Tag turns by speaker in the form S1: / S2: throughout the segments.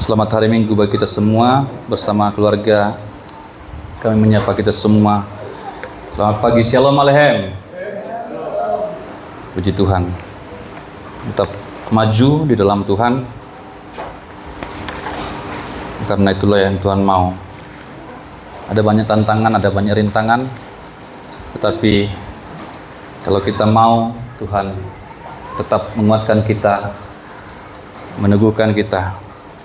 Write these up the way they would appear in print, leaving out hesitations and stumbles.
S1: Selamat hari Minggu bagi kita semua. Bersama keluarga kami menyapa kita semua. Selamat pagi, Shalom Aleichem. Puji Tuhan. Tetap maju di dalam Tuhan, karena itulah yang Tuhan mau. Ada banyak tantangan, ada banyak rintangan, tetapi kalau kita mau, Tuhan tetap menguatkan kita, meneguhkan kita.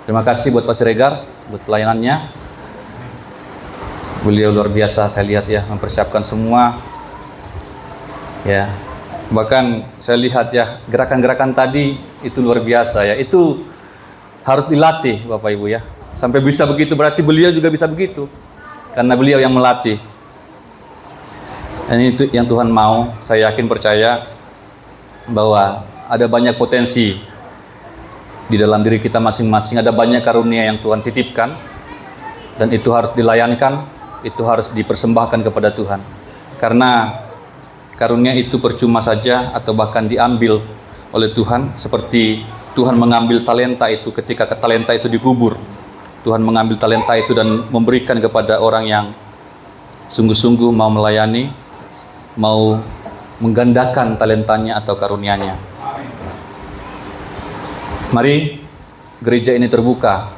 S1: Terima kasih buat Pak Siregar, buat pelayanannya. Beliau luar biasa, saya lihat ya, mempersiapkan semua. Ya, bahkan saya lihat ya, gerakan-gerakan tadi itu luar biasa ya. Itu harus dilatih Bapak Ibu ya. Sampai bisa begitu, berarti beliau juga bisa begitu. Karena beliau yang melatih. Dan itu yang Tuhan mau. Saya yakin, percaya bahwa ada banyak potensi di dalam diri kita masing-masing. Ada banyak karunia yang Tuhan titipkan, dan itu harus dilayankan, itu harus dipersembahkan kepada Tuhan. Karena karunia itu percuma saja atau bahkan diambil oleh Tuhan, seperti Tuhan mengambil talenta itu ketika talenta itu dikubur. Tuhan mengambil talenta itu dan memberikan kepada orang yang sungguh-sungguh mau melayani, mau menggandakan talentanya atau karunianya. Mari gereja ini terbuka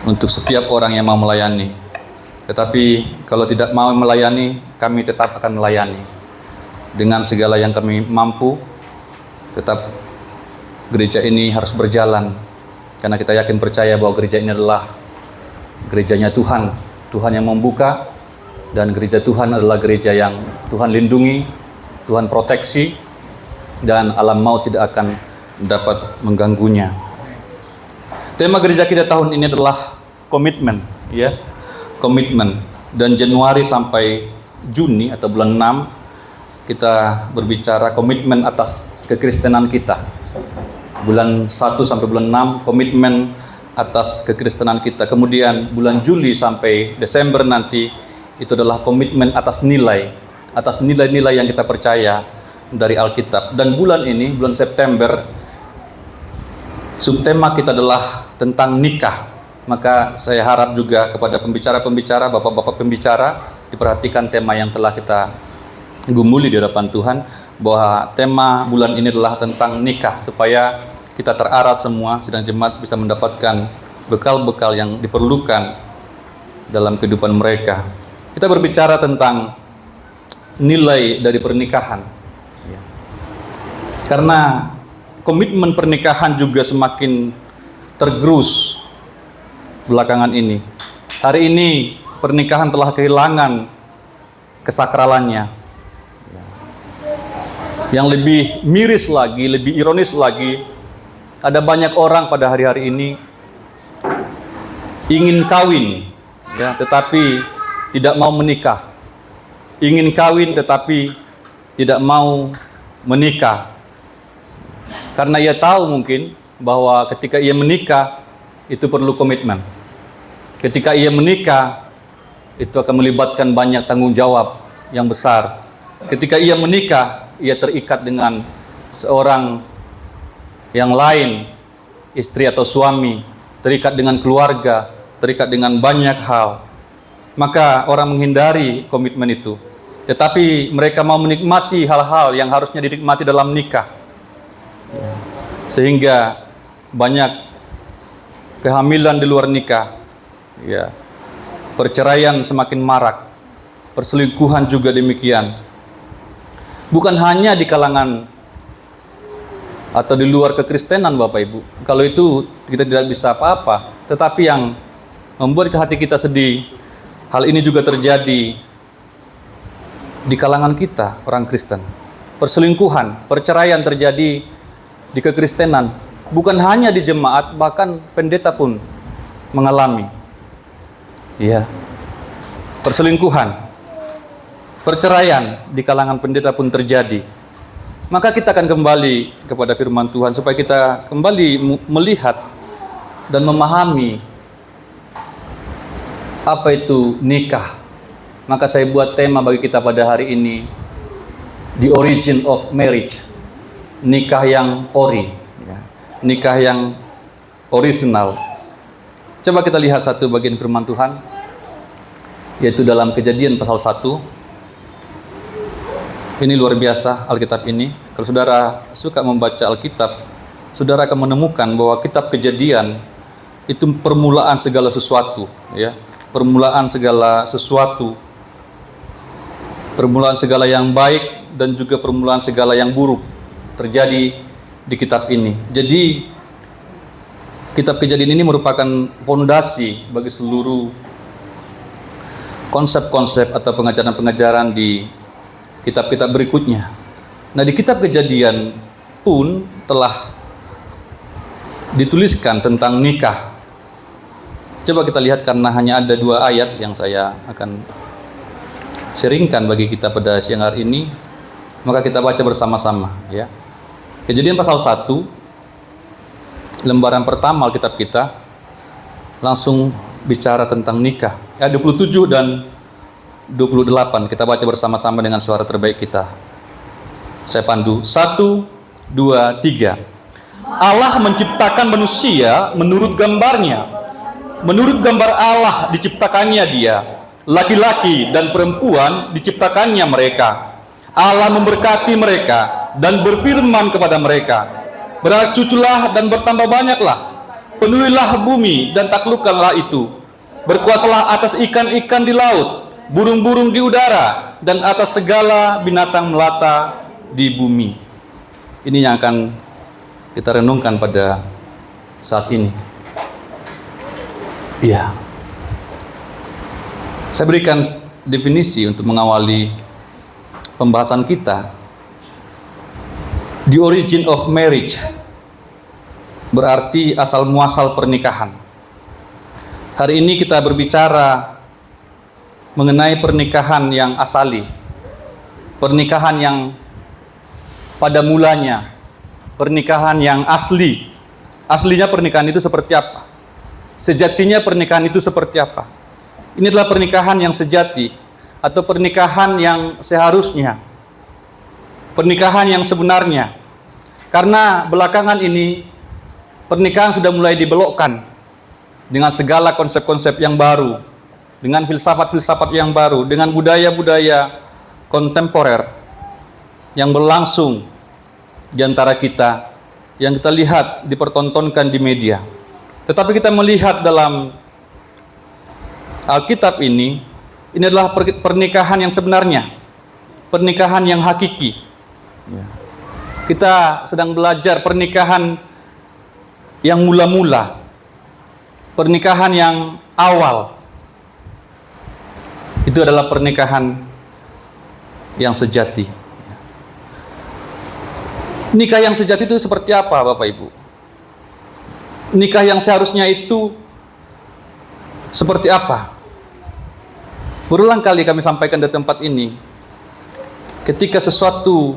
S1: untuk setiap orang yang mau melayani. Tetapi kalau tidak mau melayani, kami tetap akan melayani dengan segala yang kami mampu. Tetap gereja ini harus berjalan, karena kita yakin, percaya bahwa gereja ini adalah gerejanya Tuhan. Tuhan yang membuka, dan gereja Tuhan adalah gereja yang Tuhan lindungi, Tuhan proteksi, dan alam maut tidak akan dapat mengganggunya. Tema gereja kita tahun ini adalah komitmen, ya. Komitmen. Dan Januari sampai Juni atau bulan 6 kita berbicara komitmen atas kekristenan kita. Bulan 1 sampai bulan 6 komitmen atas kekristenan kita. Kemudian bulan Juli sampai Desember nanti itu adalah komitmen atas nilai-nilai yang kita percaya dari Alkitab. Dan bulan ini, bulan September, subtema kita adalah tentang nikah. Maka saya harap juga kepada pembicara-pembicara, bapak-bapak pembicara, diperhatikan tema yang telah kita gumuli di hadapan Tuhan, bahwa tema bulan ini adalah tentang nikah, supaya kita terarah semua, sidang jemaat bisa mendapatkan bekal-bekal yang diperlukan dalam kehidupan mereka. Kita berbicara tentang nilai dari pernikahan, karena komitmen pernikahan juga semakin tergerus belakangan ini. Hari ini pernikahan telah kehilangan kesakralannya. Yang lebih miris lagi, lebih ironis lagi, ada banyak orang pada hari-hari ini ingin kawin, ya, tetapi tidak mau menikah. Ingin kawin tetapi tidak mau menikah. Karena ia tahu mungkin bahwa ketika ia menikah itu perlu komitmen. Ketika ia menikah itu akan melibatkan banyak tanggung jawab yang besar. Ketika ia menikah, ia terikat dengan seorang yang lain, istri atau suami, terikat dengan keluarga, terikat dengan banyak hal. Maka orang menghindari komitmen itu. Tetapi mereka mau menikmati hal-hal yang harusnya dinikmati dalam nikah. Sehingga banyak kehamilan di luar nikah, ya. Perceraian semakin marak, perselingkuhan juga demikian. Bukan hanya di kalangan atau di luar kekristenan Bapak Ibu. Kalau itu kita tidak bisa apa-apa. Tetapi yang membuat hati kita sedih, hal ini juga terjadi di kalangan kita, orang Kristen. Perselingkuhan, perceraian terjadi di kekristenan. Bukan hanya di jemaat, bahkan pendeta pun mengalami. Ya. Perselingkuhan, perceraian di kalangan pendeta pun terjadi. Maka kita akan kembali kepada firman Tuhan supaya kita kembali melihat dan memahami apa itu nikah. Maka saya buat tema bagi kita pada hari ini, The Origin of Marriage. Nikah yang ori, nikah yang orisinal. Coba kita lihat satu bagian firman Tuhan, yaitu dalam Kejadian pasal 1. Ini luar biasa Alkitab ini. Kalau saudara suka membaca Alkitab, saudara akan menemukan bahwa kitab Kejadian itu permulaan segala sesuatu, ya. Permulaan segala sesuatu. Permulaan segala yang baik dan juga permulaan segala yang buruk terjadi di kitab ini. Jadi kitab Kejadian ini merupakan fondasi bagi seluruh konsep-konsep atau pengajaran-pengajaran di kitab-kitab berikutnya. Nah, di kitab Kejadian pun telah dituliskan tentang nikah. Coba kita lihat, karena hanya ada 2 ayat yang saya akan sharingkan bagi kita pada siang hari ini, maka kita baca bersama-sama, ya. Kejadian pasal 1, lembaran pertama Alkitab kita, langsung bicara tentang nikah. Ayat 27 dan 28, kita baca bersama-sama dengan suara terbaik kita. Saya pandu. 1, 2, 3. Allah menciptakan manusia menurut gambarnya. Menurut gambar Allah diciptakannya dia. Laki-laki dan perempuan diciptakannya mereka. Allah memberkati mereka dan berfirman kepada mereka, "Bercuculah dan bertambah banyaklah. Penuhilah bumi dan taklukkanlah itu. Berkuasalah atas ikan-ikan di laut, burung-burung di udara, dan atas segala binatang melata di bumi." Ini yang akan kita renungkan pada saat ini. Iya. Saya berikan definisi untuk mengawali pembahasan kita. The origin of marriage berarti asal muasal pernikahan. Hari ini kita berbicara mengenai pernikahan yang asali, pernikahan yang pada mulanya, pernikahan yang asli. Aslinya pernikahan itu seperti apa? Sejatinya pernikahan itu seperti apa? Ini adalah pernikahan yang sejati atau pernikahan yang seharusnya, pernikahan yang sebenarnya. Karena belakangan ini pernikahan sudah mulai dibelokkan dengan segala konsep-konsep yang baru, dengan filsafat-filsafat yang baru, dengan budaya-budaya kontemporer yang berlangsung di antara kita, yang kita lihat dipertontonkan di media. Tetapi kita melihat dalam Alkitab ini adalah pernikahan yang sebenarnya, pernikahan yang hakiki. Kita sedang belajar pernikahan yang mula-mula, pernikahan yang awal. Itu adalah pernikahan yang sejati. Nikah yang sejati itu seperti apa, Bapak Ibu? Nikah yang seharusnya itu seperti apa? Berulang kali kami sampaikan di tempat ini, ketika sesuatu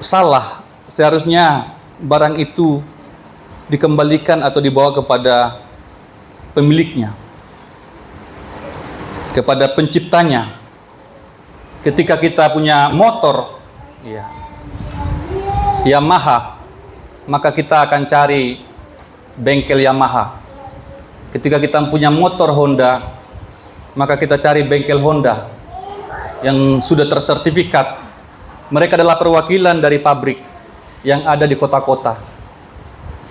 S1: salah, seharusnya barang itu dikembalikan atau dibawa kepada pemiliknya, kepada penciptanya. Ketika kita punya motor, Yamaha, maka kita akan cari bengkel Yamaha. Ketika kita punya motor Honda, maka kita cari bengkel Honda yang sudah tersertifikat. Mereka adalah perwakilan dari pabrik yang ada di kota-kota.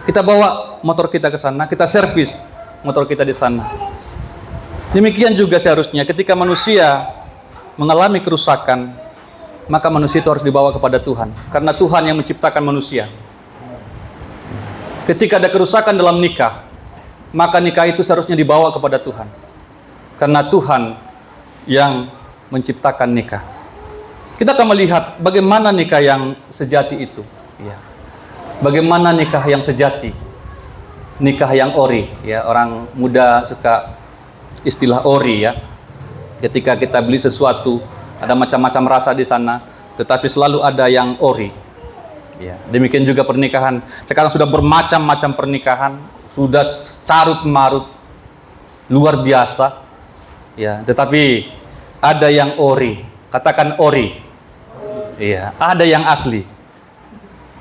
S1: Kita bawa motor kita ke sana, kita servis motor kita di sana. Demikian juga seharusnya ketika manusia mengalami kerusakan, maka manusia itu harus dibawa kepada Tuhan, karena Tuhan yang menciptakan manusia. Ketika ada kerusakan dalam nikah, maka nikah itu seharusnya dibawa kepada Tuhan, karena Tuhan yang menciptakan nikah. Kita akan melihat bagaimana nikah yang sejati itu. Bagaimana nikah yang sejati, nikah yang ori. Orang muda suka istilah ori, ya. Ketika kita beli sesuatu, ada macam-macam rasa di sana, tetapi selalu ada yang ori. Demikian juga pernikahan. Sekarang sudah bermacam-macam pernikahan, sudah carut marut, luar biasa. Tetapi ada yang ori. Katakan ori. Ada yang asli.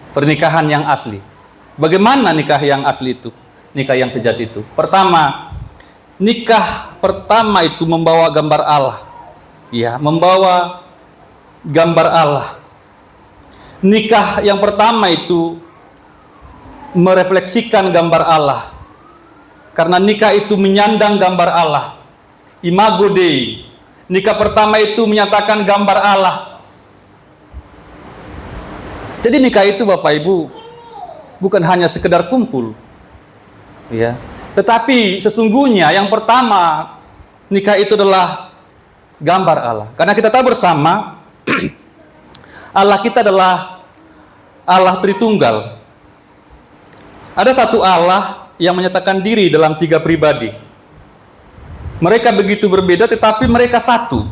S1: Pernikahan yang asli. Bagaimana nikah yang asli itu? Nikah yang sejati itu. Pertama, nikah pertama itu membawa gambar Allah. Ya, membawa gambar Allah. Nikah yang pertama itu merefleksikan gambar Allah. Karena nikah itu menyandang gambar Allah. Imago Dei. Nikah pertama itu menyatakan gambar Allah. Jadi nikah itu Bapak Ibu bukan hanya sekedar kumpul. Ya. Tetapi sesungguhnya yang pertama nikah itu adalah gambar Allah. Karena kita tahu bersama Allah kita adalah Allah Tritunggal. Ada satu Allah yang menyatakan diri dalam 3 pribadi. Mereka begitu berbeda tetapi mereka satu.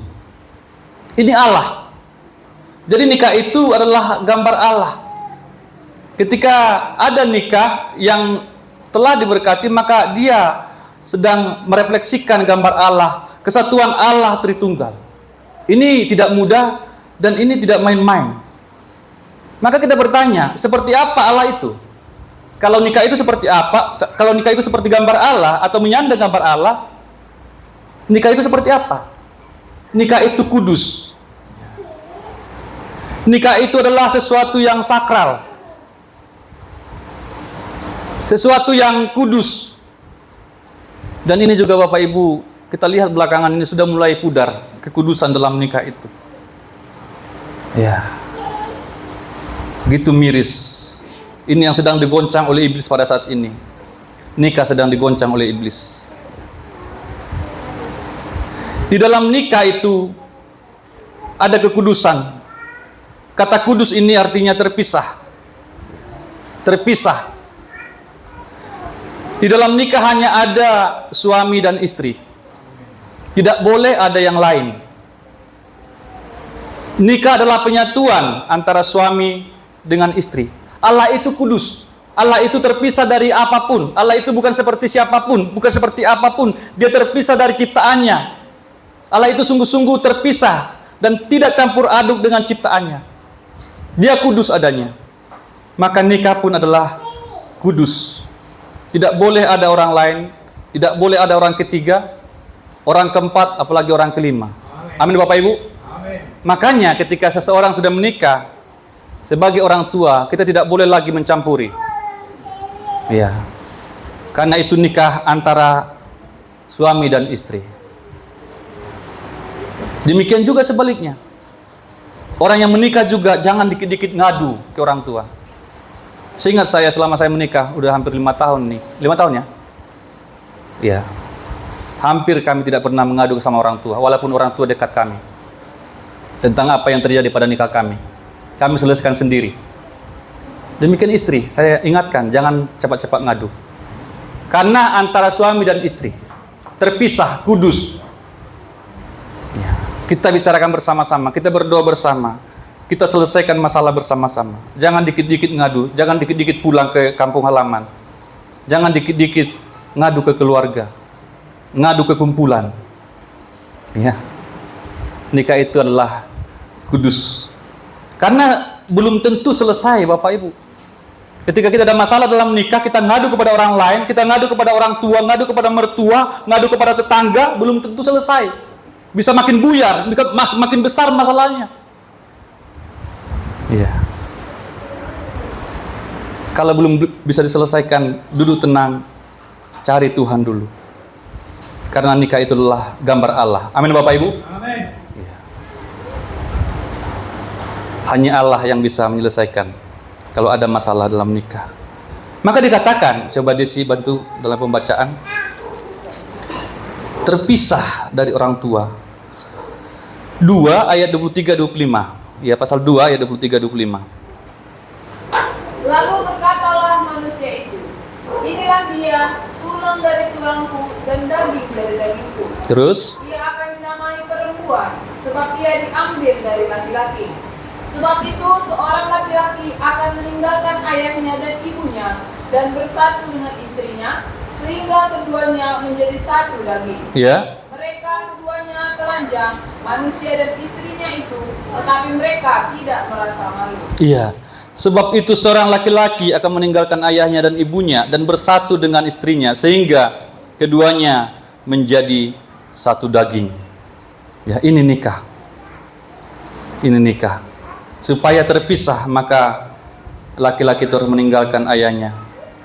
S1: Ini Allah. Jadi nikah itu adalah gambar Allah. Ketika ada nikah yang telah diberkati, maka dia sedang merefleksikan gambar Allah, kesatuan Allah Tritunggal. Ini tidak mudah dan ini tidak main-main. Maka kita bertanya, seperti apa Allah itu? Kalau nikah itu seperti apa? Kalau nikah itu seperti gambar Allah atau menyandang gambar Allah, nikah itu seperti apa? Nikah itu kudus. Nikah itu adalah sesuatu yang sakral. Sesuatu yang kudus. Dan ini juga Bapak Ibu, kita lihat belakangan ini sudah mulai pudar kekudusan dalam nikah itu. Ya. Gitu miris. Ini yang sedang digoncang oleh iblis pada saat ini. Nikah sedang digoncang oleh iblis. Di dalam nikah itu ada kekudusan. Kata kudus ini artinya terpisah. Terpisah. Di dalam nikah hanya ada suami dan istri. Tidak boleh ada yang lain. Nikah adalah penyatuan antara suami dengan istri. Allah itu kudus. Allah itu terpisah dari apapun. Allah itu bukan seperti siapapun, bukan seperti apapun. Dia terpisah dari ciptaannya. Allah itu sungguh-sungguh terpisah dan tidak campur aduk dengan ciptaannya. Dia kudus adanya. Maka nikah pun adalah kudus. Tidak boleh ada orang lain, tidak boleh ada orang ketiga, orang keempat, apalagi orang kelima. Amin Bapak Ibu. Amin. Makanya ketika seseorang sudah menikah, sebagai orang tua, kita tidak boleh lagi mencampuri. Ya. Karena itu nikah antara suami dan istri. Demikian juga sebaliknya. Orang yang menikah juga jangan dikit-dikit ngadu ke orang tua. Seingat saya selama saya menikah, udah hampir 5 tahun nih. 5 tahun ya? Ya. Hampir kami tidak pernah mengadu sama orang tua, walaupun orang tua dekat kami. Tentang apa yang terjadi pada nikah kami. Kami selesaikan sendiri. Demikian istri, saya ingatkan, jangan cepat-cepat ngadu. Karena antara suami dan istri terpisah, kudus. Ya. Kita bicarakan bersama-sama, kita berdoa bersama, kita selesaikan masalah bersama-sama. Jangan dikit-dikit ngadu, jangan dikit-dikit pulang ke kampung halaman. Jangan dikit-dikit ngadu ke keluarga, ngadu ke kumpulan. Ya. Nikah itu adalah kudus. Karena belum tentu selesai Bapak Ibu. Ketika kita ada masalah dalam nikah, kita ngadu kepada orang lain, kita ngadu kepada orang tua, ngadu kepada mertua, ngadu kepada tetangga, belum tentu selesai. Bisa makin buyar, makin besar masalahnya. Iya. Kalau belum bisa diselesaikan, duduk tenang, cari Tuhan dulu. Karena nikah itu adalah gambar Allah. Amin Bapak Ibu. Amin. Hanya Allah yang bisa menyelesaikan kalau ada masalah dalam nikah. Maka dikatakan, coba Desi bantu dalam pembacaan, terpisah dari orang tua. 2 ayat 23-25. Ya, pasal 2 ayat 23-25.
S2: Lalu berkatalah manusia itu, inilah dia, tulang dari tulangku dan daging dari dagingku.
S1: Terus?
S2: Ia akan dinamai perempuan, sebab ia diambil dari laki-laki. Sebab itu seorang laki-laki akan meninggalkan ayahnya dan ibunya dan bersatu dengan istrinya, sehingga keduanya menjadi satu daging.
S1: Ya.
S2: Mereka keduanya telanjang, manusia dan istrinya itu, tetapi mereka tidak merasa malu.
S1: Iya. Sebab itu seorang laki-laki akan meninggalkan ayahnya dan ibunya dan bersatu dengan istrinya sehingga keduanya menjadi satu daging. Ya, ini nikah. Ini nikah. Supaya terpisah maka laki-laki itu harus meninggalkan ayahnya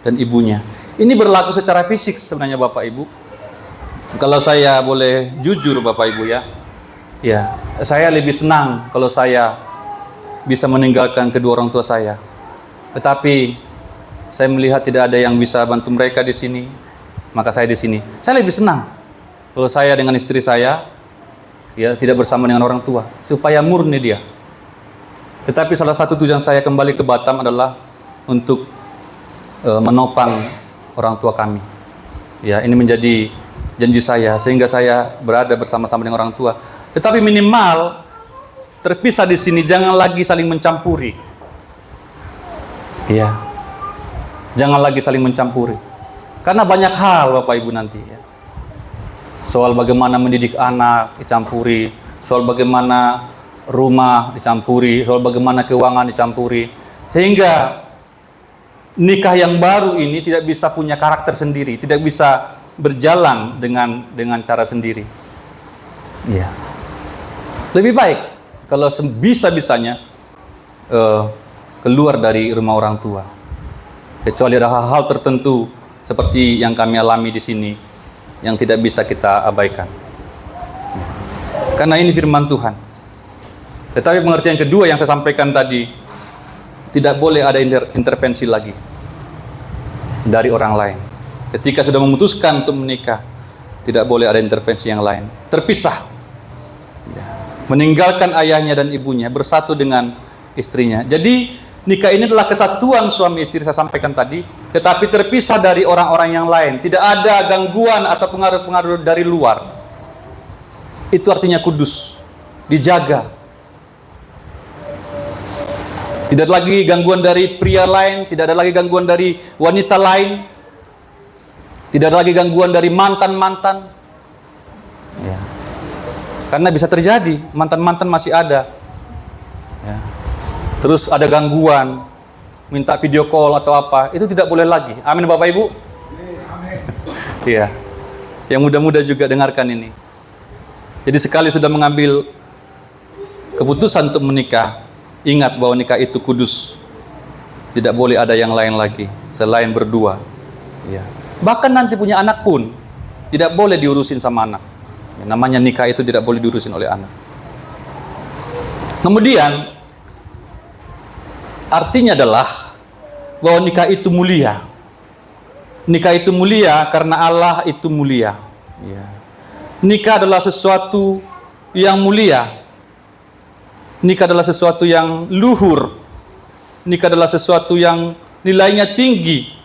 S1: dan ibunya. Ini berlaku secara fisik sebenarnya Bapak Ibu. Kalau saya boleh jujur Bapak Ibu ya, saya lebih senang kalau saya bisa meninggalkan kedua orang tua saya. Tetapi saya melihat tidak ada yang bisa bantu mereka di sini, maka saya di sini. Saya lebih senang kalau saya dengan istri saya tidak bersama dengan orang tua, supaya murni dia. Tetapi salah satu tujuan saya kembali ke Batam adalah untuk menopang orang tua kami. Ya, ini menjadi janji saya sehingga saya berada bersama-sama dengan orang tua. Tetapi minimal terpisah di sini, jangan lagi saling mencampuri. Ya, jangan lagi saling mencampuri. Karena banyak hal Bapak Ibu nanti. Ya. Soal bagaimana mendidik anak dicampuri, soal bagaimana rumah dicampuri, soal bagaimana keuangan dicampuri, sehingga nikah yang baru ini tidak bisa punya karakter sendiri, tidak bisa berjalan dengan cara sendiri. Ya. Lebih baik kalau bisa-bisanya keluar dari rumah orang tua, kecuali ada hal-hal tertentu seperti yang kami alami di sini yang tidak bisa kita abaikan. Karena ini firman Tuhan. Tetapi pengertian kedua yang saya sampaikan tadi, tidak boleh ada intervensi lagi dari orang lain. Ketika sudah memutuskan untuk menikah, tidak boleh ada intervensi yang lain. Terpisah. Meninggalkan ayahnya dan ibunya, bersatu dengan istrinya. Jadi nikah ini adalah kesatuan suami istri saya sampaikan tadi, tetapi terpisah dari orang-orang yang lain. Tidak ada gangguan atau pengaruh-pengaruh dari luar. Itu artinya kudus, dijaga. Tidak ada lagi gangguan dari pria lain, tidak ada lagi gangguan dari wanita lain, tidak ada lagi gangguan dari mantan-mantan. Ya. Karena bisa terjadi, mantan-mantan masih ada. Ya. Terus ada gangguan, minta video call atau apa, itu tidak boleh lagi. Amin Bapak Ibu? Iya. Yang muda-muda juga dengarkan ini. Jadi sekali sudah mengambil keputusan untuk menikah, ingat bahwa nikah itu kudus. Tidak boleh ada yang lain lagi selain berdua. Ya. Bahkan nanti punya anak pun tidak boleh diurusin sama anak. Ya, namanya nikah itu tidak boleh diurusin oleh anak. Kemudian artinya adalah bahwa nikah itu mulia. Nikah itu mulia karena Allah itu mulia. Ya. Nikah adalah sesuatu yang mulia. Nikah adalah sesuatu yang luhur. Nikah adalah sesuatu yang nilainya tinggi.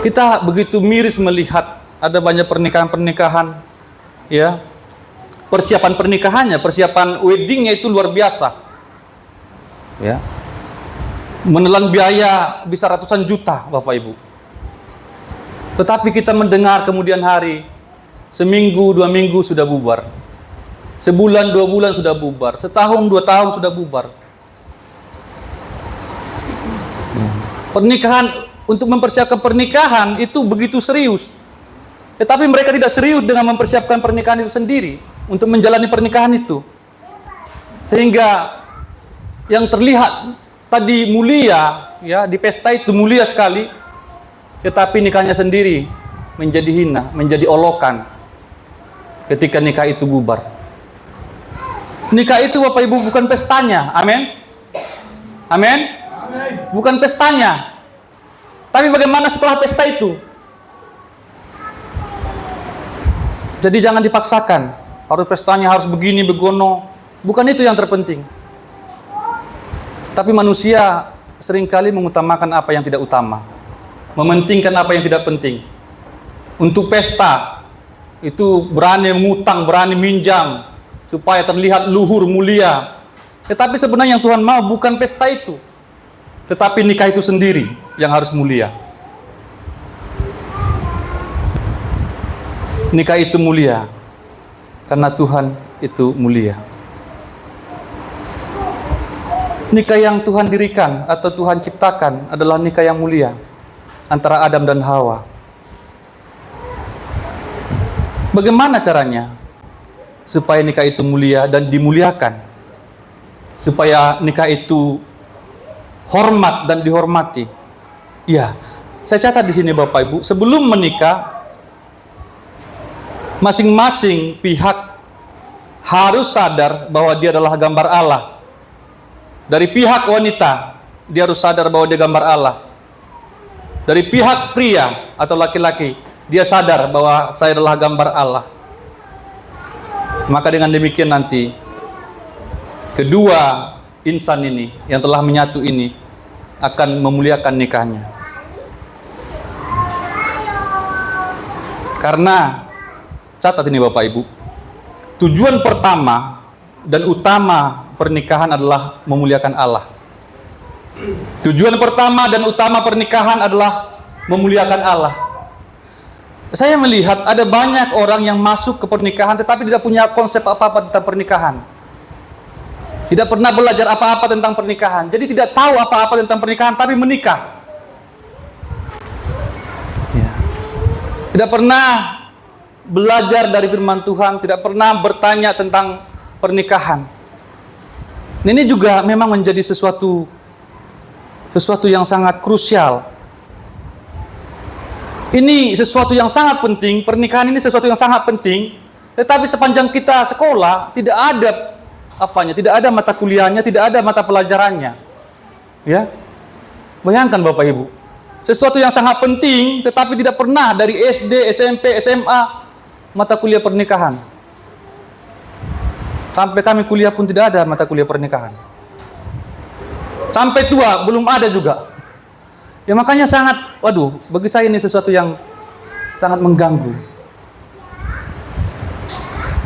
S1: Kita begitu miris melihat ada banyak pernikahan-pernikahan, ya. Persiapan pernikahannya, persiapan weddingnya itu luar biasa. Ya. Menelan biaya bisa ratusan juta, Bapak Ibu. Tetapi kita mendengar kemudian hari, seminggu, 2 minggu sudah bubar. Sebulan, 2 bulan sudah bubar. Setahun, 2 tahun sudah bubar. Pernikahan, untuk mempersiapkan pernikahan itu begitu serius. Tetapi mereka tidak serius dengan mempersiapkan pernikahan itu sendiri, untuk menjalani pernikahan itu. Sehingga yang terlihat tadi mulia, ya, di pesta itu mulia sekali, tetapi nikahnya sendiri menjadi hina, menjadi olokan ketika nikah itu bubar. Nikah itu Bapak Ibu bukan pestanya, amin? Amin? Bukan pestanya. Tapi bagaimana setelah pesta itu? Jadi jangan dipaksakan, harus pestanya harus begini, begono. Bukan itu yang terpenting. Tapi manusia seringkali mengutamakan apa yang tidak utama, mementingkan apa yang tidak penting. Untuk pesta itu berani mengutang, berani minjam supaya terlihat luhur mulia. Tetapi sebenarnya yang Tuhan mau bukan pesta itu, tetapi nikah itu sendiri yang harus mulia. Nikah itu mulia karena Tuhan itu mulia. Nikah yang Tuhan dirikan atau Tuhan ciptakan adalah nikah yang mulia antara Adam dan Hawa. Bagaimana caranya supaya nikah itu mulia dan dimuliakan? Supaya nikah itu hormat dan dihormati. Ya, saya catat di sini Bapak Ibu, sebelum menikah masing-masing pihak harus sadar bahwa dia adalah gambar Allah. Dari pihak wanita, dia harus sadar bahwa dia gambar Allah. Dari pihak pria atau laki-laki, dia sadar bahwa saya adalah gambar Allah. Maka dengan demikian nanti, kedua insan ini yang telah menyatu ini akan memuliakan nikahnya. Karena, catat ini Bapak Ibu, tujuan pertama dan utama pernikahan adalah memuliakan Allah. Tujuan pertama dan utama pernikahan adalah memuliakan Allah. Saya melihat ada banyak orang yang masuk ke pernikahan tetapi tidak punya konsep apa-apa tentang pernikahan. Tidak pernah belajar apa-apa tentang pernikahan. Jadi tidak tahu apa-apa tentang pernikahan tapi menikah. Tidak pernah belajar dari firman Tuhan, tidak pernah bertanya tentang pernikahan. Ini juga memang menjadi sesuatu yang sangat krusial. Ini sesuatu yang sangat penting, pernikahan ini sesuatu yang sangat penting, tetapi sepanjang kita sekolah tidak ada apanya, tidak ada mata kuliahnya, tidak ada mata pelajarannya. Ya. Bayangkan Bapak Ibu, sesuatu yang sangat penting tetapi tidak pernah dari SD, SMP, SMA mata kuliah pernikahan. Sampai kami kuliah pun tidak ada mata kuliah pernikahan. Sampai tua belum ada juga. Ya makanya bagi saya ini sesuatu yang sangat mengganggu.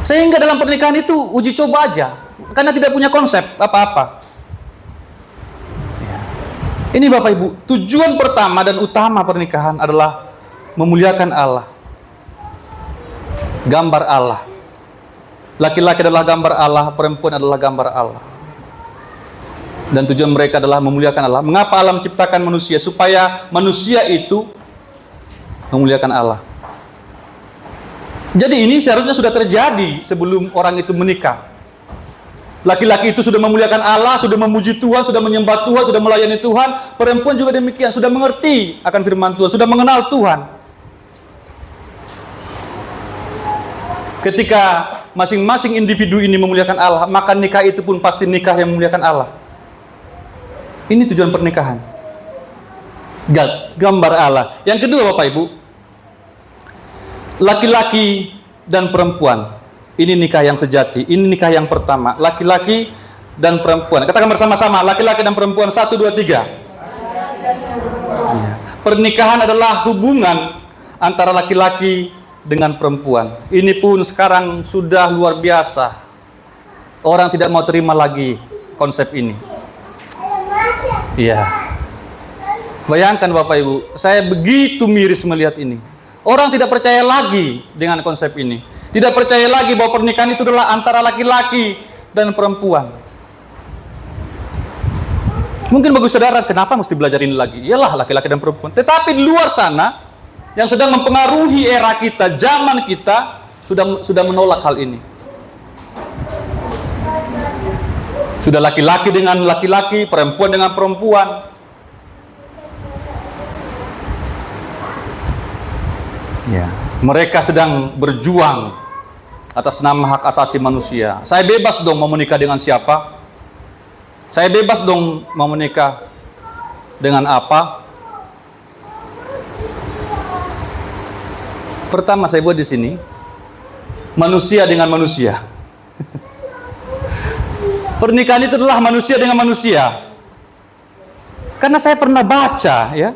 S1: Sehingga dalam pernikahan itu uji coba aja, karena tidak punya konsep apa-apa. Ini Bapak Ibu, tujuan pertama dan utama pernikahan adalah memuliakan Allah. Gambar Allah. Laki-laki adalah gambar Allah, perempuan adalah gambar Allah. Dan tujuan mereka adalah memuliakan Allah. Mengapa Allah menciptakan manusia? Supaya manusia itu memuliakan Allah. Jadi ini seharusnya sudah terjadi sebelum orang itu menikah. Laki-laki itu sudah memuliakan Allah, sudah memuji Tuhan, sudah menyembah Tuhan, sudah melayani Tuhan. Perempuan juga demikian, sudah mengerti akan firman Tuhan, sudah mengenal Tuhan. Ketika masing-masing individu ini memuliakan Allah, maka nikah itu pun pasti nikah yang memuliakan Allah. Ini tujuan pernikahan. Gambar Allah. Yang kedua Bapak Ibu, laki-laki dan perempuan. Ini nikah yang sejati. Ini nikah yang pertama. Laki-laki dan perempuan. Katakan bersama-sama, laki-laki dan perempuan. 1, 2, 3. Pernikahan adalah hubungan antara laki-laki dengan perempuan. Ini pun sekarang sudah luar biasa. Orang tidak mau terima lagi konsep ini. Iya. Bayangkan Bapak Ibu, saya begitu miris melihat ini. Orang tidak percaya lagi dengan konsep ini. Tidak percaya lagi bahwa pernikahan itu adalah antara laki-laki dan perempuan. Mungkin bagi saudara, kenapa mesti belajar ini lagi? Iyalah laki-laki dan perempuan. Tetapi di luar sana, yang sedang mempengaruhi era kita, zaman kita, sudah menolak hal ini. Sudah laki-laki dengan laki-laki, perempuan dengan perempuan. Ya. Mereka sedang berjuang atas nama hak asasi manusia. Saya bebas dong mau menikah dengan siapa. Saya bebas dong mau menikah dengan apa. Pertama saya buat di sini, manusia dengan manusia. Pernikahan itu adalah manusia dengan manusia. Karena saya pernah baca, ya,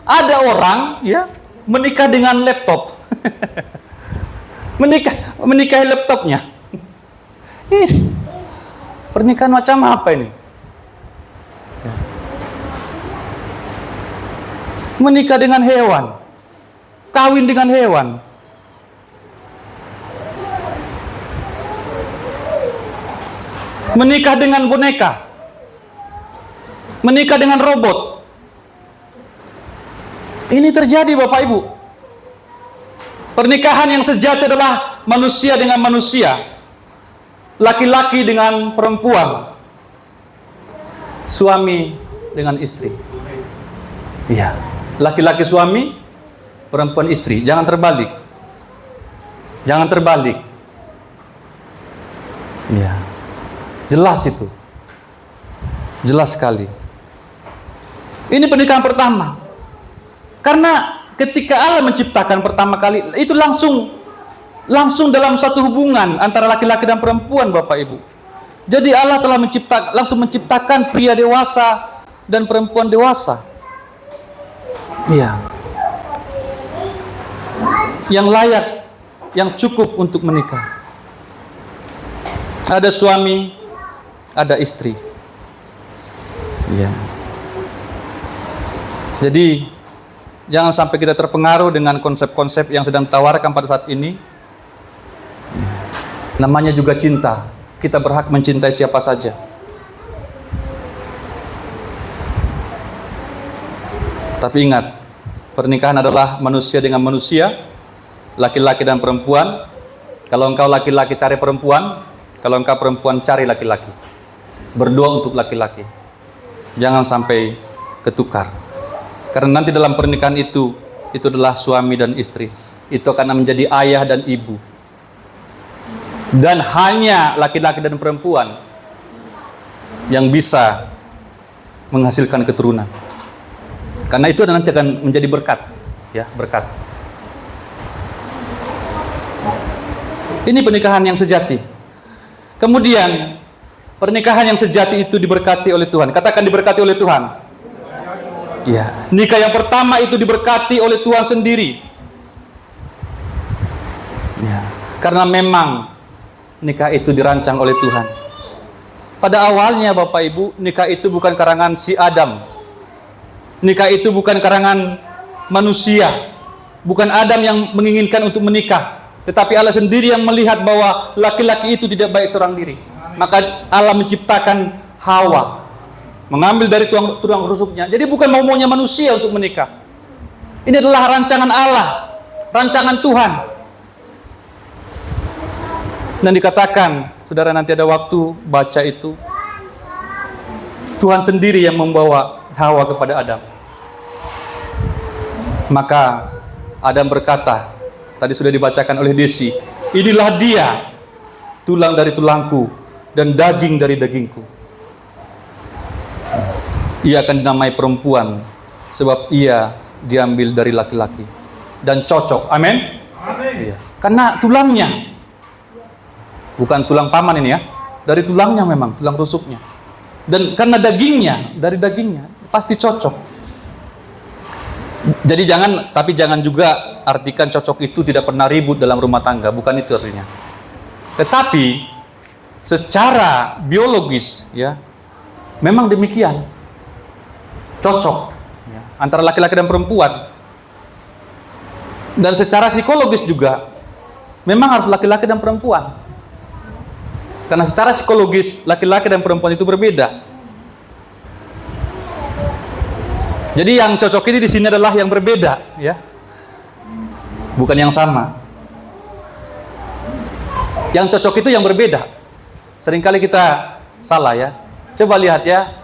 S1: ada orang, ya, menikah dengan laptop. menikahi laptopnya. Ini pernikahan macam apa ini? Menikah dengan hewan, kawin dengan hewan. Menikah dengan boneka. menikah dengan robot. Ini terjadi Bapak Ibu. Pernikahan yang sejati adalah manusia dengan manusia, laki-laki dengan perempuan, suami dengan istri. Iya, laki-laki suami, perempuan istri. Jangan terbalik. Jangan terbalik. Ya, jelas itu. Jelas sekali. Ini pernikahan pertama. Karena ketika Allah menciptakan pertama kali, itu langsung dalam satu hubungan antara laki-laki dan perempuan, Bapak Ibu. Jadi Allah telah langsung menciptakan pria dewasa dan perempuan dewasa. Iya. Yang layak, yang cukup untuk menikah. Ada suami, ada istri. Iya. Jadi jangan sampai kita terpengaruh dengan konsep-konsep yang sedang ditawarkan pada saat ini. Namanya juga cinta. Kita berhak mencintai siapa saja. Tapi ingat, pernikahan adalah manusia dengan manusia, laki-laki dan perempuan. Kalau engkau laki-laki cari perempuan, kalau engkau perempuan cari laki-laki. Berdoa untuk laki-laki. Jangan sampai ketukar. Karena nanti dalam pernikahan itu adalah suami dan istri. Itu akan menjadi ayah dan ibu. Dan hanya laki-laki dan perempuan yang bisa menghasilkan keturunan. Karena itu nanti akan menjadi berkat, ya, berkat. Ini pernikahan yang sejati. Kemudian pernikahan yang sejati itu diberkati oleh Tuhan. Katakan diberkati oleh Tuhan. Ya, nikah yang pertama itu diberkati oleh Tuhan sendiri. Ya, karena memang nikah itu dirancang oleh Tuhan. Pada awalnya Bapak Ibu, nikah itu bukan karangan si Adam. Nikah itu bukan karangan manusia. Bukan Adam yang menginginkan untuk menikah. Tetapi Allah sendiri yang melihat bahwa laki-laki itu tidak baik seorang diri. Maka Allah menciptakan Hawa. Mengambil dari tulang rusuknya. Jadi bukan maunya manusia untuk menikah. Ini adalah rancangan Allah. Rancangan Tuhan. Dan dikatakan, saudara nanti ada waktu baca itu, Tuhan sendiri yang membawa Hawa kepada Adam. Maka Adam berkata, tadi sudah dibacakan oleh Desi, inilah dia, tulang dari tulangku dan daging dari dagingku. Ia akan dinamai perempuan, sebab ia diambil dari laki-laki dan cocok. Amin. Iya. Karena tulangnya, bukan tulang paman ini ya, dari tulangnya memang, tulang rusuknya. Dan karena dagingnya, dari dagingnya, pasti cocok. Jadi jangan juga artikan cocok itu tidak pernah ribut dalam rumah tangga, bukan itu artinya. Tetapi secara biologis ya, memang demikian. Cocok ya, antara laki-laki dan perempuan. Dan secara psikologis juga memang harus laki-laki dan perempuan. Karena secara psikologis laki-laki dan perempuan itu berbeda. Jadi yang cocok ini di sini adalah yang berbeda, ya. Bukan yang sama. Yang cocok itu yang berbeda. Seringkali kita salah ya. Coba lihat ya.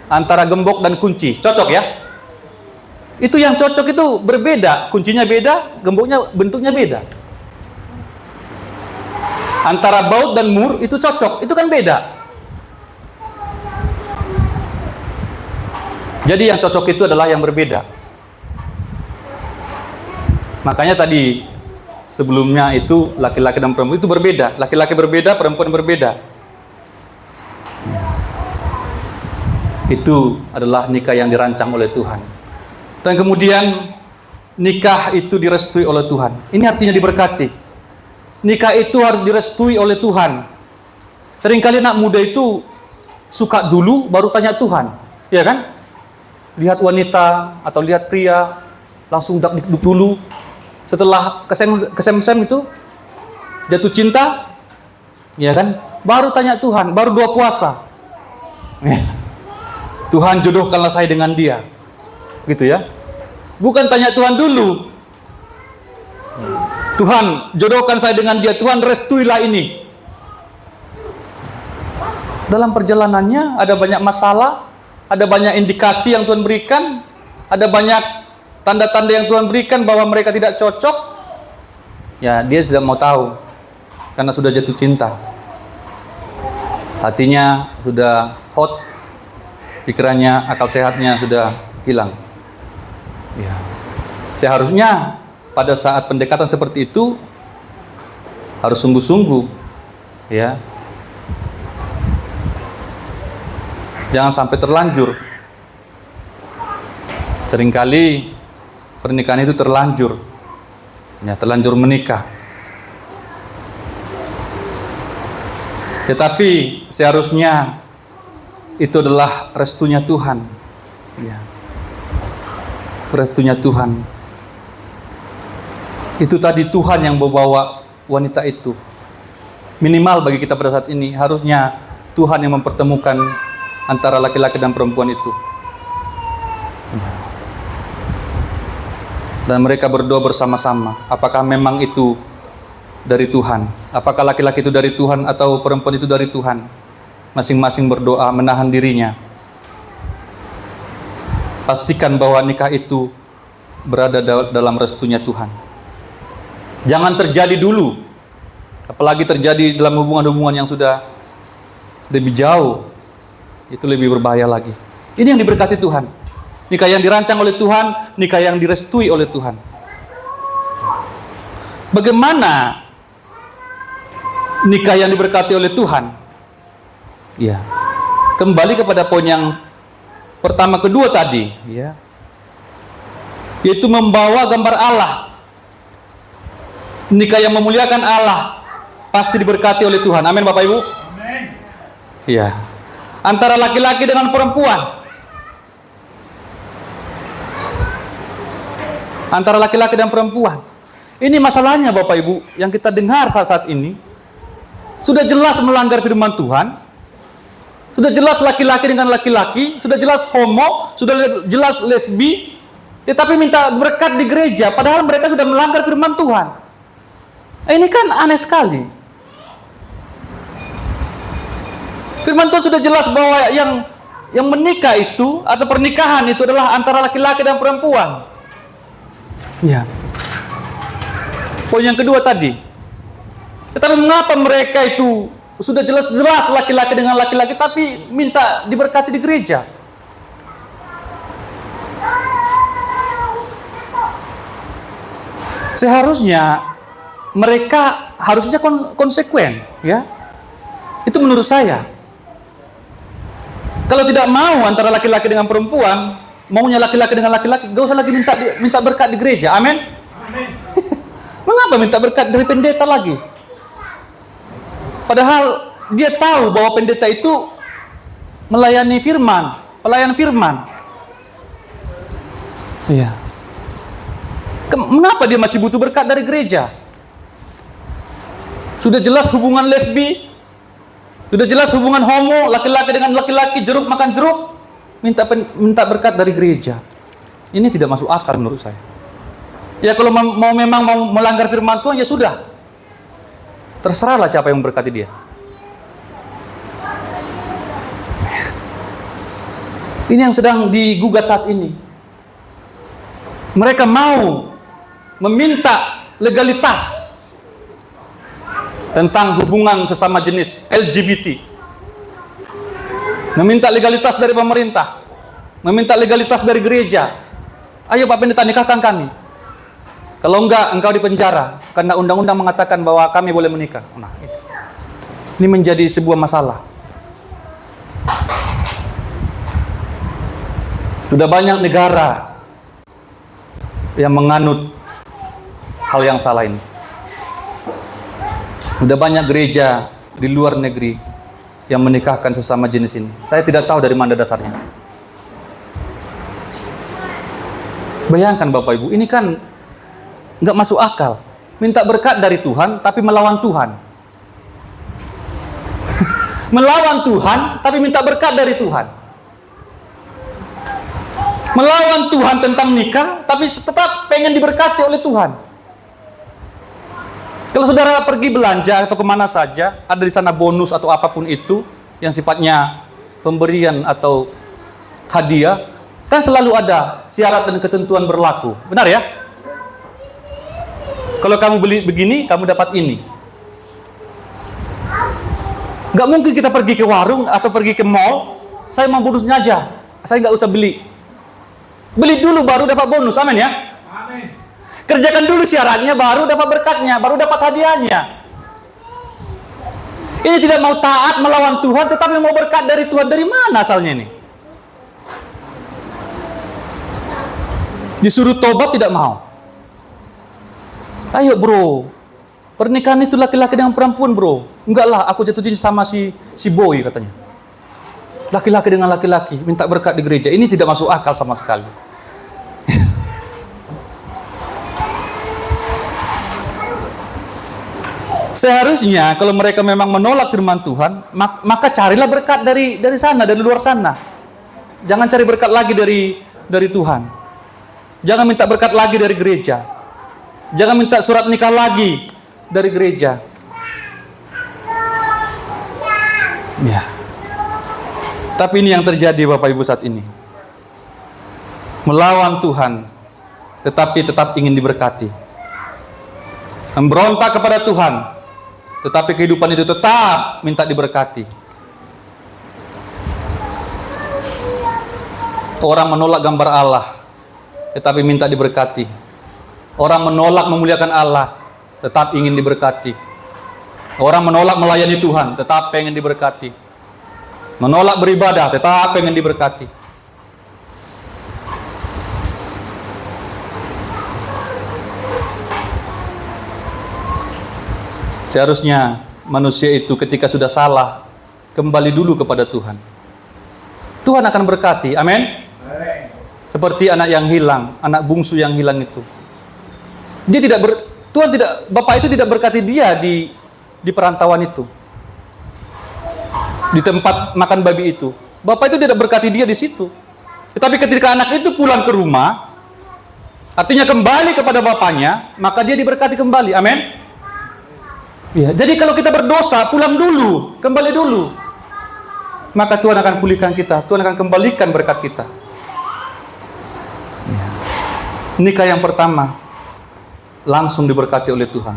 S1: Antara gembok dan kunci, cocok ya? Itu yang cocok itu berbeda. Kuncinya beda, gemboknya bentuknya beda. Antara baut dan mur itu cocok, itu kan beda. Jadi yang cocok itu adalah yang berbeda. Makanya tadi sebelumnya itu laki-laki dan perempuan itu berbeda. Laki-laki berbeda, perempuan berbeda. Itu adalah nikah yang dirancang oleh Tuhan. Dan kemudian nikah itu direstui oleh Tuhan. Ini artinya diberkati. Nikah itu harus direstui oleh Tuhan. Seringkali anak muda itu suka dulu baru tanya Tuhan, ya kan? Lihat wanita atau lihat pria langsung dak-dik dulu. Setelah kesem-sem itu jatuh cinta, ya kan? Baru tanya Tuhan, baru doa puasa. Tuhan, jodohkanlah saya dengan dia. Gitu ya. Bukan tanya Tuhan dulu. Tuhan, jodohkan saya dengan dia. Tuhan, restuilah ini. Dalam perjalanannya ada banyak masalah, ada banyak indikasi yang Tuhan berikan, ada banyak tanda-tanda yang Tuhan berikan bahwa mereka tidak cocok. Ya, dia tidak mau tahu karena sudah jatuh cinta. Hatinya sudah hot, pikirannya, akal sehatnya sudah hilang. Ya. Seharusnya pada saat pendekatan seperti itu harus sungguh-sungguh, ya. Jangan sampai terlanjur. Seringkali pernikahan itu terlanjur, ya, terlanjur menikah. Tetapi seharusnya itu adalah restunya Tuhan, ya. Restunya Tuhan. Itu tadi Tuhan yang membawa wanita itu. Minimal bagi kita pada saat ini harusnya Tuhan yang mempertemukan antara laki-laki dan perempuan itu. Dan mereka berdoa bersama-sama. Apakah memang itu dari Tuhan? Apakah laki-laki itu dari Tuhan atau perempuan itu dari Tuhan? Masing-masing berdoa menahan dirinya. Pastikan bahwa nikah itu berada dalam restunya Tuhan. Jangan terjadi dulu. Apalagi terjadi dalam hubungan-hubungan yang sudah lebih jauh. Itu lebih berbahaya lagi. Ini yang diberkati Tuhan. Nikah yang dirancang oleh Tuhan, nikah yang direstui oleh Tuhan. Bagaimana nikah yang diberkati oleh Tuhan? Ya. Kembali kepada poin yang pertama kedua tadi, ya. Yaitu membawa gambar Allah. Nikah yang memuliakan Allah pasti diberkati oleh Tuhan. Amin, Bapak Ibu. Amin. Ya. Antara laki-laki dengan perempuan, antara laki-laki dan perempuan. Ini masalahnya Bapak Ibu yang kita dengar saat ini. Sudah jelas melanggar firman Tuhan, sudah jelas laki-laki dengan laki-laki, sudah jelas homo, sudah jelas lesbi, tetapi minta berkat di gereja padahal mereka sudah melanggar firman Tuhan. Ini kan aneh sekali. Firman Tuhan sudah jelas bahwa yang menikah itu atau pernikahan itu adalah antara laki-laki dan perempuan. Ya. Poin yang kedua tadi. Tetapi mengapa mereka itu sudah jelas-jelas laki-laki dengan laki-laki tapi minta diberkati di gereja? Seharusnya mereka harusnya konsekuen, ya. Itu menurut saya. Kalau tidak mau antara laki-laki dengan perempuan, maunya laki-laki dengan laki-laki, gak usah lagi minta berkat di gereja. Amin. Amin. Mengapa minta berkat dari pendeta lagi? Padahal dia tahu bahwa pendeta itu melayani firman, pelayan firman. Iya. Mengapa dia masih butuh berkat dari gereja? Sudah jelas hubungan lesbi, sudah jelas hubungan homo, laki-laki dengan laki-laki, jeruk makan jeruk, minta berkat dari gereja. Ini tidak masuk akal menurut saya. Ya kalau memang mau melanggar firman Tuhan, ya sudah. Terserahlah siapa yang memberkati dia. Ini yang sedang digugat saat ini. Mereka mau meminta legalitas tentang hubungan sesama jenis LGBT, meminta legalitas dari pemerintah, meminta legalitas dari gereja. Ayo Pak Pendeta, nikahkan kami. Kalau enggak, engkau dipenjara karena undang-undang mengatakan bahwa kami boleh menikah. Nah, ini menjadi sebuah masalah. Sudah banyak negara yang menganut hal yang salah ini. Sudah banyak gereja di luar negeri yang menikahkan sesama jenis ini. Saya tidak tahu dari mana dasarnya. Bayangkan Bapak Ibu, ini kan nggak masuk akal. Minta berkat dari Tuhan, tapi melawan Tuhan. Melawan Tuhan, tapi minta berkat dari Tuhan. Melawan Tuhan tentang nikah, tapi tetap pengen diberkati oleh Tuhan. Kalau saudara pergi belanja atau kemana saja, ada di sana bonus atau apapun itu yang sifatnya pemberian atau hadiah, kan selalu ada syarat dan ketentuan berlaku. Benar ya? Kalau kamu beli begini, kamu dapat ini. Gak mungkin kita pergi ke warung atau pergi ke mall, saya mau bonusnya aja, saya gak usah beli. Beli dulu baru dapat bonus, amin ya?
S3: Amin.
S1: Kerjakan dulu syaratnya, baru dapat berkatnya, baru dapat hadiahnya. Ini tidak mau taat melawan Tuhan, tetapi mau berkat dari Tuhan. Dari mana asalnya ini? Disuruh tobat tidak mau. Ayo bro, pernikahan itu laki-laki dengan perempuan bro. Enggak lah, aku jatuh cinta sama si boy katanya. Laki-laki dengan laki-laki minta berkat di gereja. Ini tidak masuk akal sama sekali. Seharusnya kalau mereka memang menolak firman Tuhan, maka carilah berkat dari sana, dari luar sana. Jangan cari berkat lagi dari Tuhan. Jangan minta berkat lagi dari gereja. Jangan minta surat nikah lagi dari gereja. Ya. Tapi ini yang terjadi Bapak Ibu saat ini. Melawan Tuhan, tetapi tetap ingin diberkati. Memberontak kepada Tuhan, tetapi kehidupan itu tetap minta diberkati. Orang menolak gambar Allah, tetapi minta diberkati. Orang menolak memuliakan Allah, tetap ingin diberkati. Orang menolak melayani Tuhan, tetap pengen diberkati. Menolak beribadah, tetap pengen diberkati. Seharusnya manusia itu ketika sudah salah, kembali dulu kepada Tuhan. Tuhan akan berkati, amin. Seperti anak yang hilang, anak bungsu yang hilang itu. Bapak itu tidak berkati dia di perantauan itu. Di tempat makan babi itu. Bapak itu tidak berkati dia di situ. Tetapi ketika anak itu pulang ke rumah, artinya kembali kepada bapaknya, maka dia diberkati kembali, amin. Ya, jadi kalau kita berdosa, pulang dulu, kembali dulu. Maka Tuhan akan pulihkan kita, Tuhan akan kembalikan berkat kita. Ya. Nikah yang pertama langsung diberkati oleh Tuhan.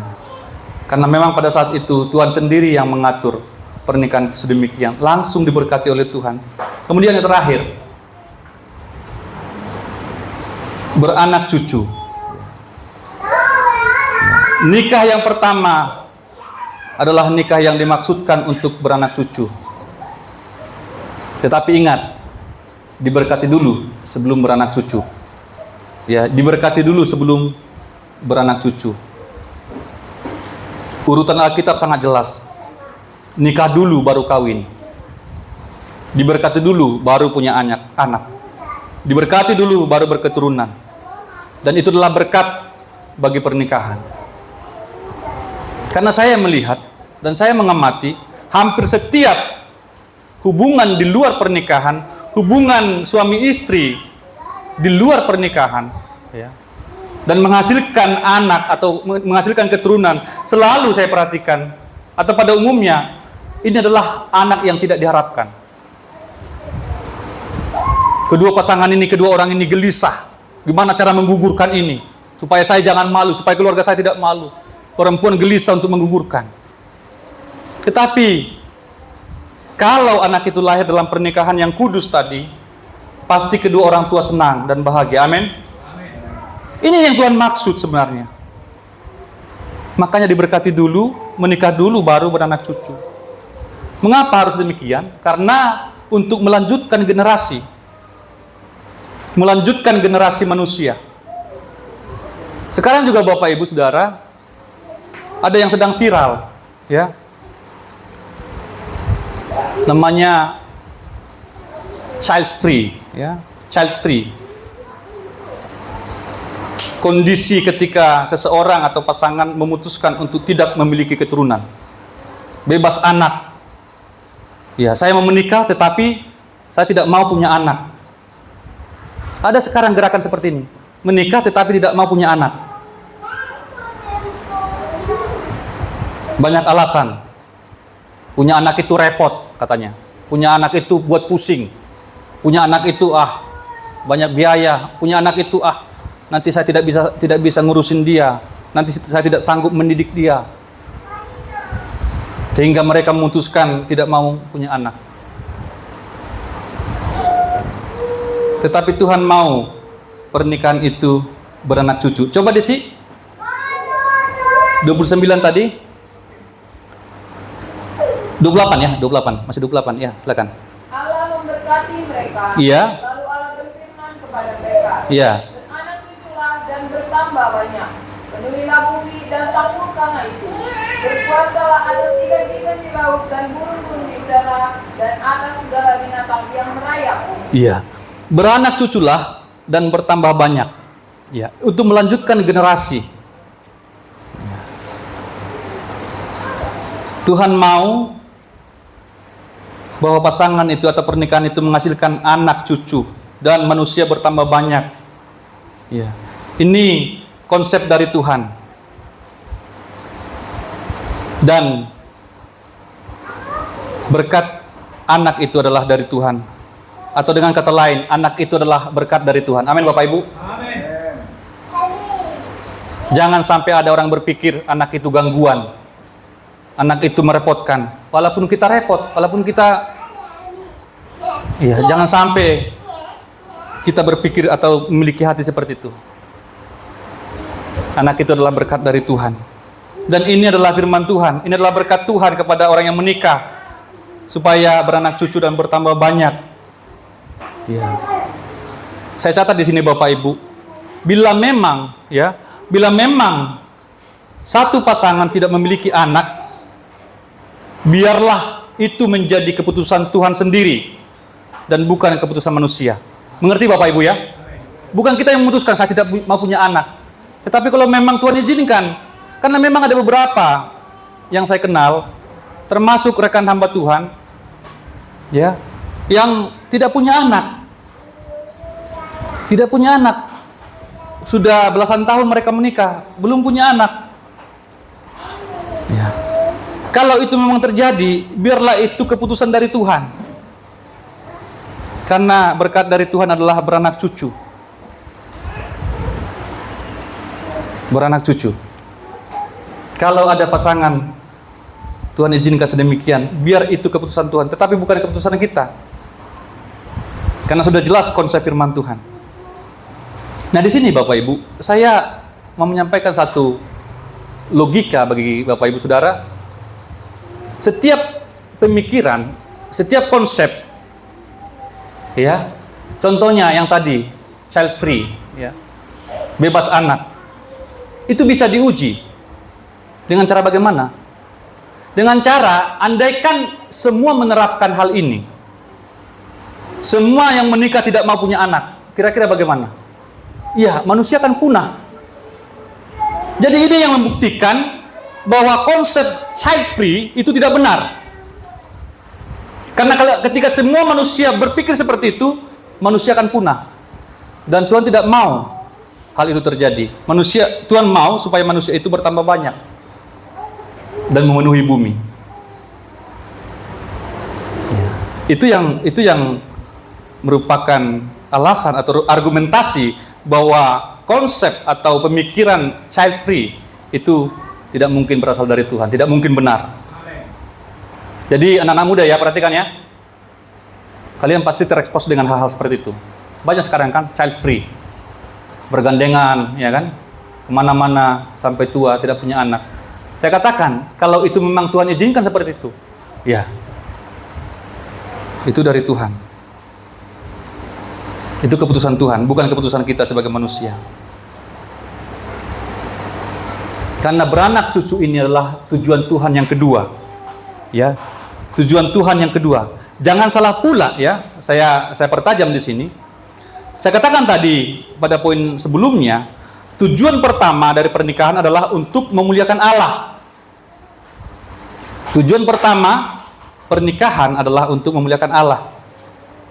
S1: Karena memang pada saat itu Tuhan sendiri yang mengatur pernikahan sedemikian, langsung diberkati oleh Tuhan. Kemudian yang terakhir, beranak cucu. Nikah yang pertama adalah nikah yang dimaksudkan untuk beranak cucu. Tetapi ingat, diberkati dulu sebelum beranak cucu. Ya, diberkati dulu sebelum beranak cucu. Urutan Alkitab sangat jelas. Nikah dulu baru kawin. Diberkati dulu baru punya anak. Diberkati dulu baru berketurunan. Dan itu adalah berkat bagi pernikahan. Karena saya melihat dan saya mengamati hampir setiap hubungan di luar pernikahan, hubungan suami istri di luar pernikahan, ya, dan menghasilkan anak atau menghasilkan keturunan, selalu saya perhatikan, atau pada umumnya, ini adalah anak yang tidak diharapkan. Kedua pasangan ini, kedua orang ini gelisah. Gimana cara menggugurkan ini? Supaya saya jangan malu, supaya keluarga saya tidak malu. Perempuan gelisah untuk menggugurkan. Tetapi, kalau anak itu lahir dalam pernikahan yang kudus tadi, pasti kedua orang tua senang dan bahagia. Amin. Ini yang Tuhan maksud sebenarnya. Makanya diberkati dulu, menikah dulu, baru beranak cucu. Mengapa harus demikian? Karena untuk melanjutkan generasi. Melanjutkan generasi manusia. Sekarang juga Bapak Ibu Saudara, ada yang sedang viral, ya. Namanya child free, ya, child free. Kondisi ketika seseorang atau pasangan memutuskan untuk tidak memiliki keturunan, bebas anak. Ya, saya mau menikah tetapi saya tidak mau punya anak. Ada sekarang gerakan seperti ini. Menikah tetapi tidak mau punya anak. Banyak alasan. Punya anak itu repot katanya. Punya anak itu buat pusing. Punya anak itu banyak biaya. Punya anak itu nanti saya tidak bisa ngurusin dia. Nanti saya tidak sanggup mendidik dia. Sehingga mereka memutuskan tidak mau punya anak. Tetapi Tuhan mau pernikahan itu beranak cucu. Coba Desi. 29 tadi. 28 ya, 28. Masih 28 ya, silakan.
S2: Allah memberkati mereka.
S1: Iya.
S2: Lalu Allah berfirman kepada mereka.
S1: Iya.
S2: Beranak cuculah dan bertambah banyak. Penuhilah bumi dan taklukkanlah itu. Berkuasalah atas ikan-ikan di laut dan burung-burung di udara dan atas segala binatang yang merayap.
S1: Iya. Beranak cuculah dan bertambah banyak. Ya, untuk melanjutkan generasi. Ya. Tuhan mau bahwa pasangan itu atau pernikahan itu menghasilkan anak cucu dan manusia bertambah banyak. Ya. Ini konsep dari Tuhan. Dan berkat anak itu adalah dari Tuhan. Atau dengan kata lain, anak itu adalah berkat dari Tuhan. Amin Bapak Ibu.
S3: Amin.
S1: Jangan sampai ada orang berpikir anak itu gangguan. Anak itu merepotkan. Walaupun kita repot, walaupun kita jangan sampai kita berpikir atau memiliki hati seperti itu. Anak itu adalah berkat dari Tuhan. Dan ini adalah firman Tuhan. Ini adalah berkat Tuhan kepada orang yang menikah supaya beranak cucu dan bertambah banyak. Ya. Saya catat di sini Bapak Ibu, bila memang satu pasangan tidak memiliki anak, biarlah itu menjadi keputusan Tuhan sendiri dan bukan keputusan manusia. Mengerti Bapak Ibu ya? Bukan kita yang memutuskan saya tidak mau punya anak. Tetapi kalau memang Tuhan izinkan, karena memang ada beberapa yang saya kenal, termasuk rekan hamba Tuhan, ya, yang tidak punya anak. Tidak punya anak. Sudah belasan tahun mereka menikah, belum punya anak. Ya. Kalau itu memang terjadi, biarlah itu keputusan dari Tuhan. Karena berkat dari Tuhan adalah beranak cucu. Beranak cucu. Kalau ada pasangan, Tuhan izinkan sedemikian, biar itu keputusan Tuhan, tetapi bukan keputusan kita. Karena sudah jelas konsep firman Tuhan. Nah di sini Bapak Ibu, saya mau menyampaikan satu logika bagi Bapak Ibu Saudara. Setiap pemikiran, setiap konsep, ya, contohnya yang tadi, child free, ya, bebas anak, itu bisa diuji. Dengan cara bagaimana? Dengan cara, andaikan semua menerapkan hal ini, semua yang menikah tidak mau punya anak, kira-kira bagaimana? Ya, manusia akan punah. Jadi ini yang membuktikan bahwa konsep child free itu tidak benar. Karena ketika semua manusia berpikir seperti itu, manusia akan punah. Dan Tuhan tidak mau hal itu terjadi. Tuhan mau supaya manusia itu bertambah banyak dan memenuhi bumi. Itu yang merupakan alasan atau argumentasi bahwa konsep atau pemikiran child free itu tidak mungkin berasal dari Tuhan, tidak mungkin benar. Jadi anak-anak muda ya, perhatikan ya. Kalian pasti terekspos dengan hal-hal seperti itu. Banyak sekarang kan child free, bergandengan, ya kan, kemana-mana sampai tua tidak punya anak. Saya katakan, kalau itu memang Tuhan izinkan seperti itu, ya, itu dari Tuhan. Itu keputusan Tuhan, bukan keputusan kita sebagai manusia. Karena beranak cucu ini adalah tujuan Tuhan yang kedua. Ya, tujuan Tuhan yang kedua. Jangan salah pula ya. Saya pertajam di sini. Saya katakan tadi pada poin sebelumnya, tujuan pertama dari pernikahan adalah untuk memuliakan Allah. Tujuan pertama pernikahan adalah untuk memuliakan Allah.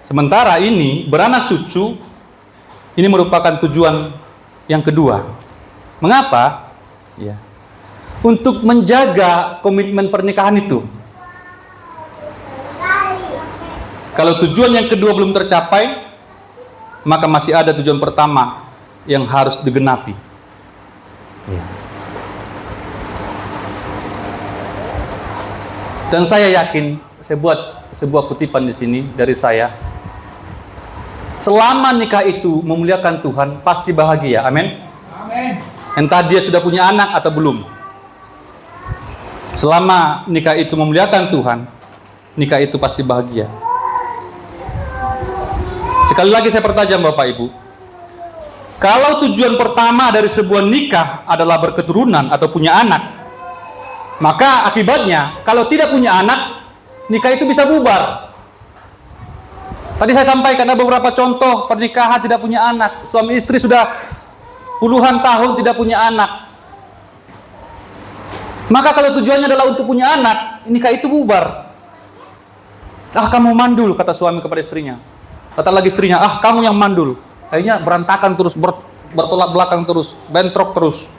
S1: Sementara ini beranak cucu Ini merupakan tujuan yang kedua. Mengapa? Ya. Untuk menjaga komitmen pernikahan itu. Kalau tujuan yang kedua belum tercapai, maka masih ada tujuan pertama yang harus digenapi. Ya. Dan saya yakin, saya buat sebuah kutipan di sini dari saya. Selama nikah itu memuliakan Tuhan, pasti bahagia. Amin.
S3: Amin.
S1: Entah dia sudah punya anak atau belum. Selama nikah itu memuliakan Tuhan, nikah itu pasti bahagia. Sekali lagi saya pertajam Bapak Ibu. Kalau tujuan pertama dari sebuah nikah adalah berketurunan atau punya anak, maka akibatnya kalau tidak punya anak, nikah itu bisa bubar. Tadi saya sampaikan ada beberapa contoh pernikahan tidak punya anak. Suami istri sudah puluhan tahun tidak punya anak. Maka kalau tujuannya adalah untuk punya anak, nikah itu bubar. Ah, kamu mandul, kata suami kepada istrinya. Kata lagi istrinya, ah kamu yang mandul. Akhirnya berantakan terus, bertolak belakang terus, bentrok terus.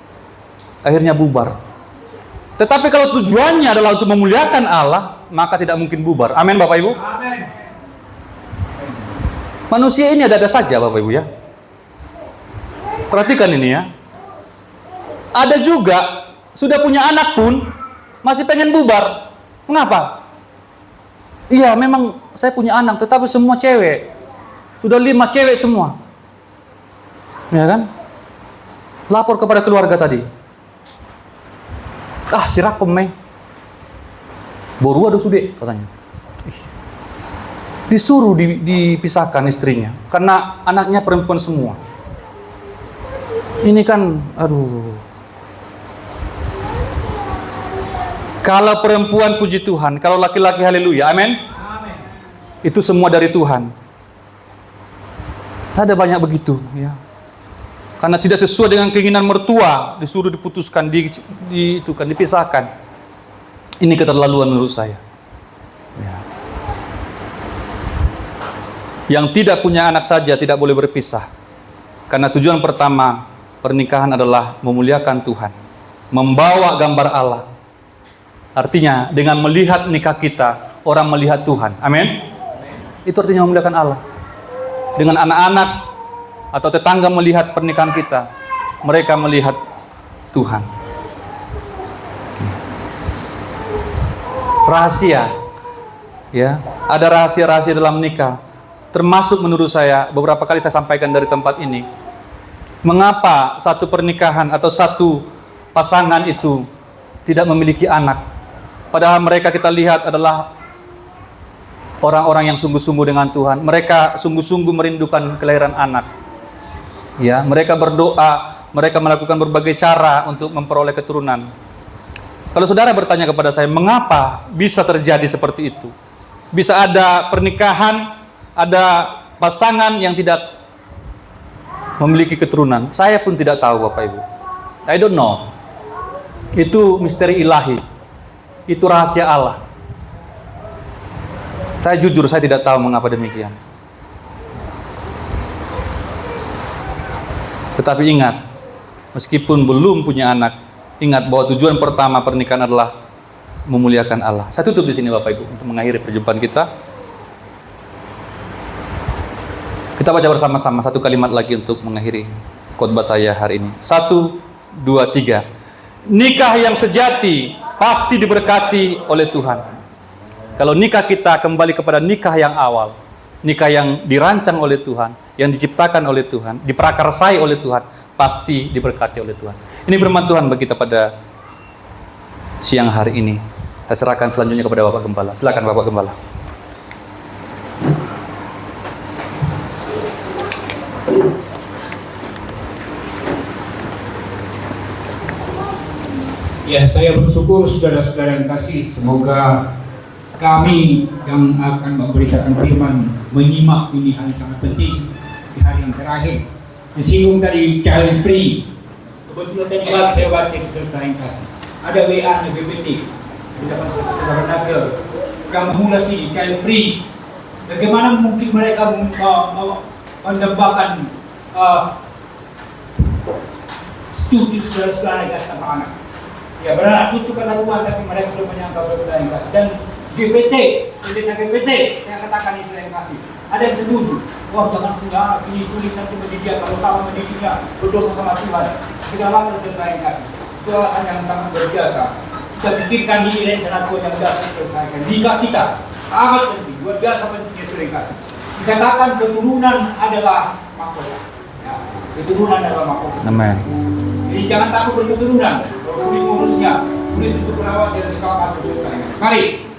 S1: Akhirnya bubar. Tetapi kalau tujuannya adalah untuk memuliakan Allah, maka tidak mungkin bubar. Amin Bapak Ibu.
S3: Amin.
S1: Manusia ini ada-ada saja Bapak Ibu ya. Perhatikan ini ya. Ada juga sudah punya anak pun masih pengen bubar. Mengapa? Iya memang saya punya anak, tetapi semua cewek. Sudah 5 cewek semua. Ya kan? Lapor kepada keluarga tadi. Ah si rakom meh. Boru ada sudah katanya. Disuruh dipisahkan istrinya karena anaknya perempuan semua. Ini kan aduh. Kalau perempuan puji Tuhan, kalau laki-laki haleluya. Amin.
S3: Amin.
S1: Itu semua dari Tuhan. Ada banyak begitu ya. Karena tidak sesuai dengan keinginan mertua, disuruh diputuskan, dipisahkan. Ini keterlaluan menurut saya. Ya. Yang tidak punya anak saja tidak boleh berpisah. Karena tujuan pertama pernikahan adalah memuliakan Tuhan, membawa gambar Allah. Artinya dengan melihat nikah kita, orang melihat Tuhan. Amin. Itu artinya memuliakan Allah. Dengan anak-anak atau tetangga melihat pernikahan kita, mereka melihat Tuhan. Rahasia, ya, ada rahasia-rahasia dalam nikah. Termasuk menurut saya, beberapa kali saya sampaikan dari tempat ini, mengapa satu pernikahan atau satu pasangan itu tidak memiliki anak. Padahal mereka kita lihat adalah orang-orang yang sungguh-sungguh dengan Tuhan. Mereka sungguh-sungguh merindukan kelahiran anak. Ya, mereka berdoa, mereka melakukan berbagai cara untuk memperoleh keturunan. Kalau saudara bertanya kepada saya, mengapa bisa terjadi seperti itu? Bisa ada pernikahan, ada pasangan yang tidak memiliki keturunan. Saya pun tidak tahu Bapak Ibu. I don't know. Itu misteri ilahi. Itu rahasia Allah. Saya jujur, saya tidak tahu mengapa demikian. Tetapi ingat, meskipun belum punya anak, ingat bahwa tujuan pertama pernikahan adalah memuliakan Allah. Saya tutup di sini Bapak Ibu untuk mengakhiri perjumpaan kita. Kita baca bersama-sama satu kalimat lagi untuk mengakhiri khotbah saya hari ini. 1, 2, 3. Nikah yang sejati pasti diberkati oleh Tuhan. Kalau nikah kita kembali kepada nikah yang awal, nikah yang dirancang oleh Tuhan, yang diciptakan oleh Tuhan, diprakarsai oleh Tuhan, pasti diberkati oleh Tuhan. Ini firman Tuhan bagi kita pada siang hari ini. Saya serahkan selanjutnya kepada Bapak Gembala. Silakan Bapak Gembala.
S3: Ya, saya bersyukur saudara-saudara yang kasih. Semoga kami yang akan memberitakan firman menyimak ini hal yang sangat penting di hari yang terakhir. Disinggung tadi child free. Kebetulan tadi saya baca saudara yang kasih. Ada WA LGBT. Kita saudara Naga yang memulasi child free. Bagaimana mungkin mereka menembakkan setuju saudara-saudara yang sama anak. Ya beranak tutukanlah rumah tapi mereka belum menyangka berbeda yang kasih. Dan GPT, presidentnya GPT, saya katakan itu yang kasih. Ada yang setuju, wah jangan punya anak ini sulit nanti mendidik, kalau sama mendidiknya berdosa sama Tuhan. Segala macam saudara yang kasih. Itu alasan yang sangat luar biasa. Kita pikirkan ini dan tenaga yang dapat diselesaikan. Jika kita sangat penting, luar biasa pentingnya saudara yang kasih. Dikatakan keturunan adalah mahkota. Ya, keturunan adalah mahkota.
S1: Amin.
S3: Jadi jangan takut berketurunan. Kalau sulit ngurusnya, sulit untuk merawat dan segala macam. Mari